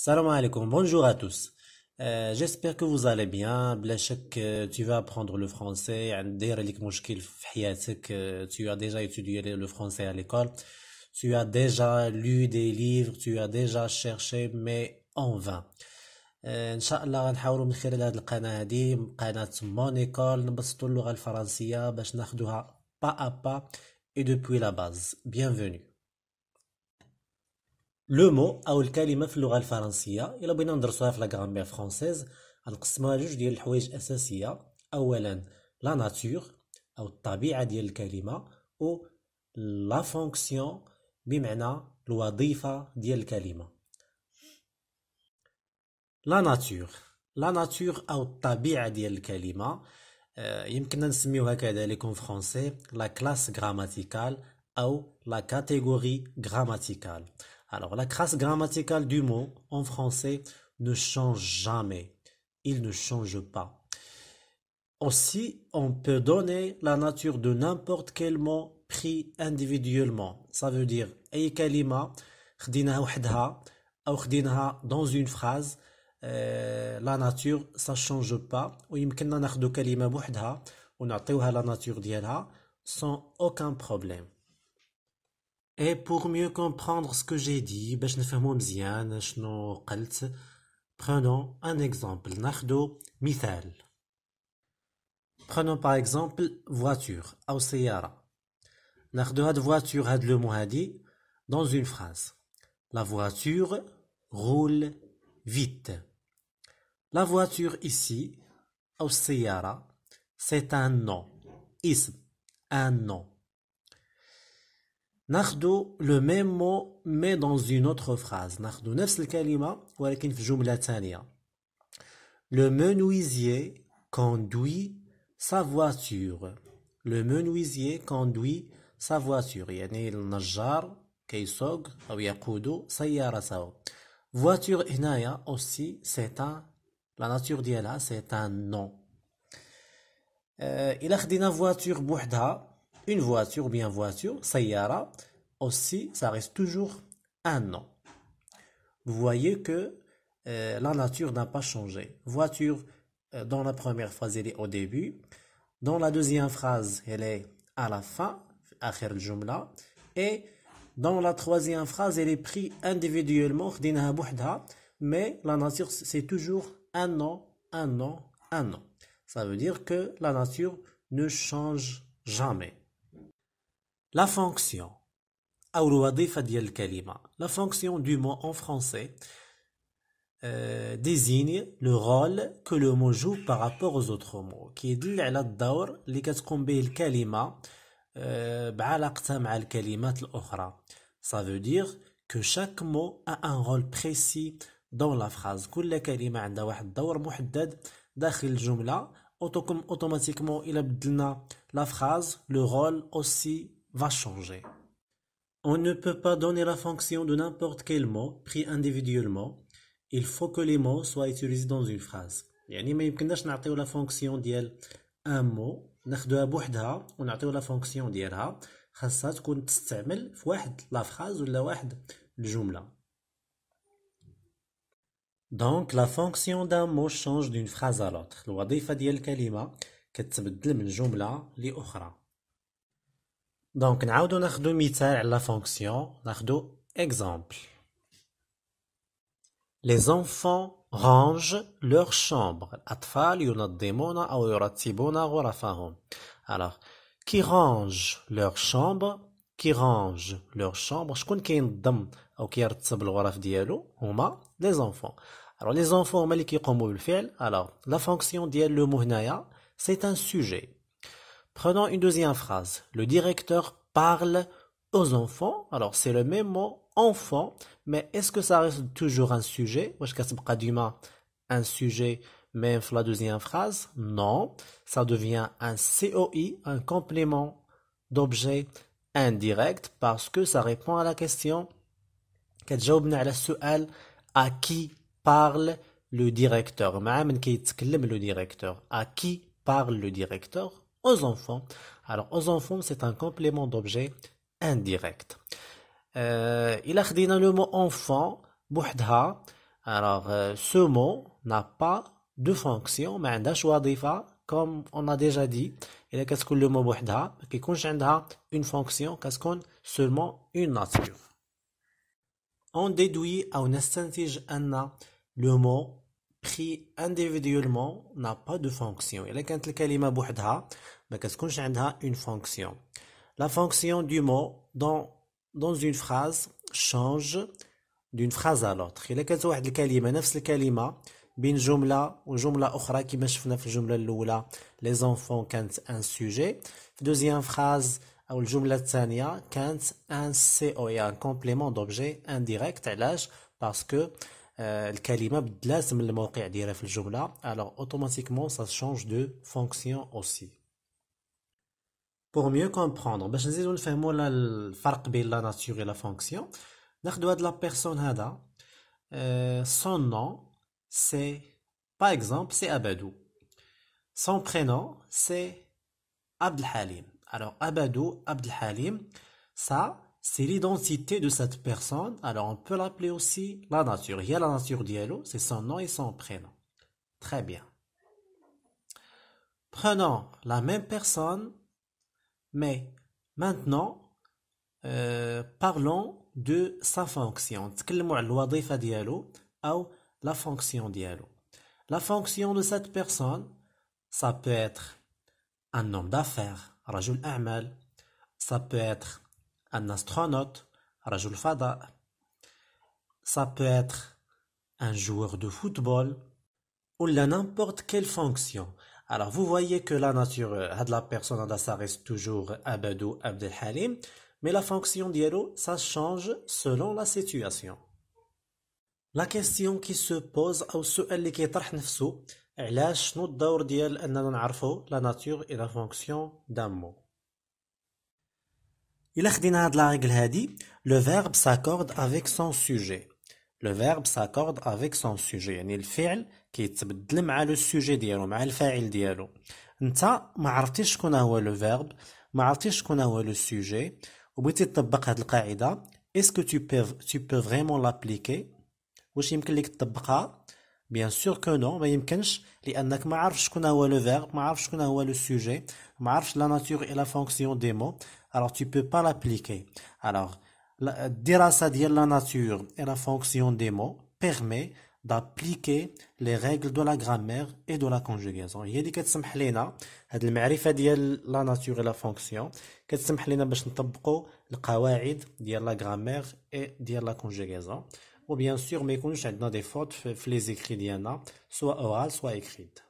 Salam alaikum, bonjour à tous. J'espère que vous allez bien. بلا شك, tu vas apprendre le français. داير لك مشكل في حياتك. Tu as déjà étudié le français à l'école. Tu as déjà lu des livres. Tu as déjà cherché, mais en vain. إن شاء الله غنحاولوا من خلال هذه القناة هذه قناة مون ايكول نبسطوا اللغة الفرنسية باش ناخدوها pas à pas et depuis la base. Bienvenue. لو مو او الكلمه في اللغه الفرنسيه الا بغينا ندرسوها في لا غرامير فرونسيز غنقسموها لجوج ديال الحوايج اساسيه. اولا لا ناتور او الطبيعه ديال الكلمه و لا فونكسيون بمعنى الوظيفه ديال الكلمه. لا ناتور او الطبيعه ديال الكلمه يمكننا نسميوها كذلك في فرونسي لا كلاس غراماتيكال او لا كاتيجوري غراماتيكال. Alors, la classe grammaticale du mot en français ne change jamais. Il ne change pas. Aussi, on peut donner la nature de n'importe quel mot pris individuellement. Ça veut dire, أي كلمة خديناها وحدها أو خديناها dans une phrase, la nature, ça change pas. ويمكننا ناخدو كلمة بوحدها ونعطيوها la nature ديالها sans aucun problème. Et pour mieux comprendre ce que j'ai dit, باش نفهمو مزيان شنو قلت, prenons un exemple. ناخدو مثال. Prenons par exemple voiture أو سيارة. ناخدو هاد voiture هاد le mot هادي dans une phrase. La voiture roule vite. La voiture ici أو السيارة c'est un nom. اسم un nom. ناخدو le même mot mais dans une autre phrase. ناخدو نفس الكلمة ولكن في جملة ثانية. Le menuisier conduit sa voiture. Le menuisier conduit sa voiture. يعني النجار كيسوق أو يقود سيارته. Voiture هنايا aussi c'est un la nature ديالها c'est un nom. إلا خدينا voiture بوحدها une voiture ou bien voiture, سيارة, aussi, ça reste toujours un nom. Vous voyez que la nature n'a pas changé. Voiture, dans la première phrase, elle est au début. Dans la deuxième phrase, elle est à la fin, آخر الجملة. Et dans la troisième phrase, elle est prise individuellement, خديناها بوحدها, mais la nature, c'est toujours un nom, un nom, un nom. Ça veut dire que la nature ne change jamais. La fonction أو الوظيفة ديال الكلمة. La fonction du mot en français désigne le rôle que le mot joue par rapport aux autres mots. كيدل على الدور اللي كتقوم به الكلمة بعلاقتها مع الكلمات الأخرى. Ça veut dire que chaque mot a un rôle précis dans la phrase. كل كلمة عندها واحد الدور محدد داخل الجملة. Automatiquement إلا بدلنا la phrase, le rôle aussi va changer. On ne peut pas donner la fonction de n'importe quel mot pris individuellement. Il faut que les mots soient utilisés dans une phrase. يعني ما يمكنناش نعطيو la fonction ديال un mot ناخدوها بوحدها ونعطيو la fonction ديالها. خاصها تكون تستعمل في واحد la phrase ولا واحد الجملة. Donc la fonction d'un mot change d'une phrase à l'autre. الوظيفة ديال الكلمة كتبدل من جملة لأخرى. Donc نعاودو ناخدو مثال على la fonction. ناخدو exemple. Les enfants rangent leur chambre. الأطفال ينظمون أو يرتبون غرفهم. Alors, qui range leur chambre, qui range leur chambre, شكون كينظم أو كيرتب الغرف ديالو هما les enfants. Alors les enfants هما اللي كيقوموا بالفعل. Alors la fonction ديال le mot هنايا c'est un sujet. Prenons une deuxième phrase. Le directeur parle aux enfants. Alors c'est le même mot enfant, mais est-ce que ça reste toujours un sujet? واش كتبقى ديما un sujet même في la deuxième phrase? Non, ça devient un COI, un complément d'objet indirect parce que ça répond à la question كتجاوبنا على السؤال à qui parle le directeur. مع من كيتكلم le directeur. À qui parle le directeur? Aux enfants. Alors aux enfants c'est un complément d'objet indirect. إلا خدينا le mot enfant بوحدها Alors, ce mot n'a pas de fonction, ما عندهاش وظيفة comme on a déjà dit. إلا كتكون le mot بوحدها ما كيكونش عندها une fonction, كتكون seulement une nature. On déduit أو نستنتج أن le mot pris individuellement n'a pas de fonction. إلا كانت الكلمة بوحدها ما كتكونش عندها une fonction. La fonction du mot dans une phrase change d'une phrase à l'autre. إلا كانت واحد الكلمة نفس الكلمة بين جملة وجملة أخرى كما شفنا في الجملة الأولى les enfants كانت un sujet في deuxième phrase أو الجملة الثانية كانت un CO un complément d'objet indirect. علاش؟ parce que الكلمة بدلات من الموقع ديالها في الجملة alors automatiquement ça change de fonction aussi. Pour mieux comprendre باش نزيدو نفهمو الفرق بين la nature et la fonction ناخدو هاد la personne هذا son nom c'est par exemple c'est Abadou. Son prénom c'est Abdelhalim. Alors Abadou, Abdelhalim, ça c'est l'identité de cette personne. Alors on peut l'appeler aussi la nature. Il y a la nature dialogue, c'est son nom et son prénom. Très bien. Prenons la même personne, mais maintenant parlons de sa fonction. نتكلموا على الوظيفة ديالو أو la fonction dialogue. La fonction de cette personne, ça peut être un homme d'affaires, رجل أعمال. Ça peut être un astronaute, رجل فضاء. Ça peut être un joueur de football ou n'importe quelle fonction. Alors vous voyez que la nature de la personne ça reste toujours Abadou, Abdelhalim, mais la fonction dialogue ça change selon la situation. La question qui se pose أو السؤال اللي كيطرح نفسه علاش شنو الدور ديال أننا نعرفو la nature et la fonction d'un mot. إلا خدينا هاد لا ريغل هادي le verbe s'accorde avec son sujet. Le verbe s'accorde avec son sujet يعني الفعل كيتبدل مع لو سوجي ديالو مع الفاعل ديالو. انت ما عرفتيش شكون هو لو verbe ما عرفتيش شكون هو لو sujet وبغيتي تطبق هاد القاعدة est-ce que tu peux vraiment l'appliquer واش يمكن لك تطبقها؟ بيان سور كو نو ما يمكنش لانك ما عارفش شكون هو لو فيرب ما عارفش شكون هو لو سوجي ما عارفش لا ناتور اي لا فونكسيون دي مو alors tu peux pas l'appliquer. Alors الدراسة ديال la nature et la fonction des mots permet d'appliquer les règles de la grammaire et de la conjugaison. هي اللي كتسمح لينا هاد المعرفة ديال la nature et la fonction كتسمح لينا باش نطبقوا القواعد ديال la grammaire et ديال la conjugaison. Ou bien sûr, mais qu'on a des fautes, les écrits d'Yana, soit orales, soit écrites.